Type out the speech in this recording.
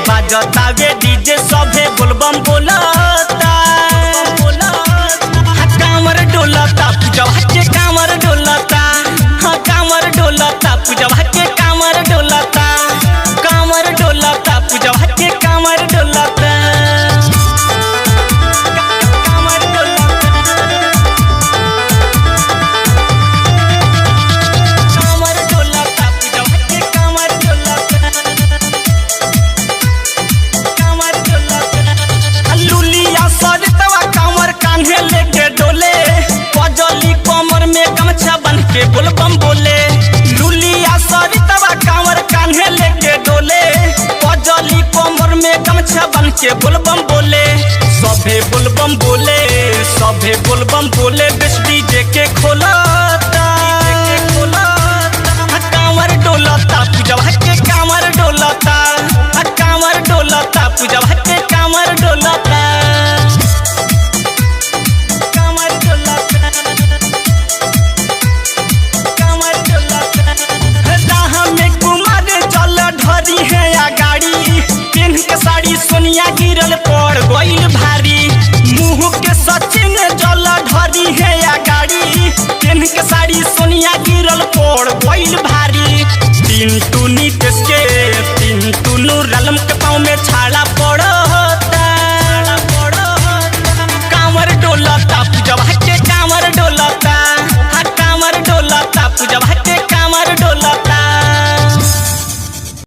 बाजतावे DJ सभे बोलबम बोलता कांवर डोलता पूजवा के कांवर डोलता कांवर डोलता पूजवा के कांवर डोलता कांवर डोलता पूजवा के कांवर डोलता बोलबम बोले लुलिया सरितवा कांवर कान्हे लेके डोले पजली कमर में गमछा बन के बोलबम बोले सभे बोलबम बोले बेस डीजे के खोलता कांवर डोलता पूजवा के कांवर डोलता कांवर डोलता पूजवा के कांवर डोलता सोनिया गिरल पड़ गइल भारी मुँह के सचिन जल ढरी है या गाड़ी पेन के साड़ी सोनिया गिरल पड़ गइल भारी तीन टू नीतीश के तीन टू नूर आलम के पाँव में छाड़ा पड़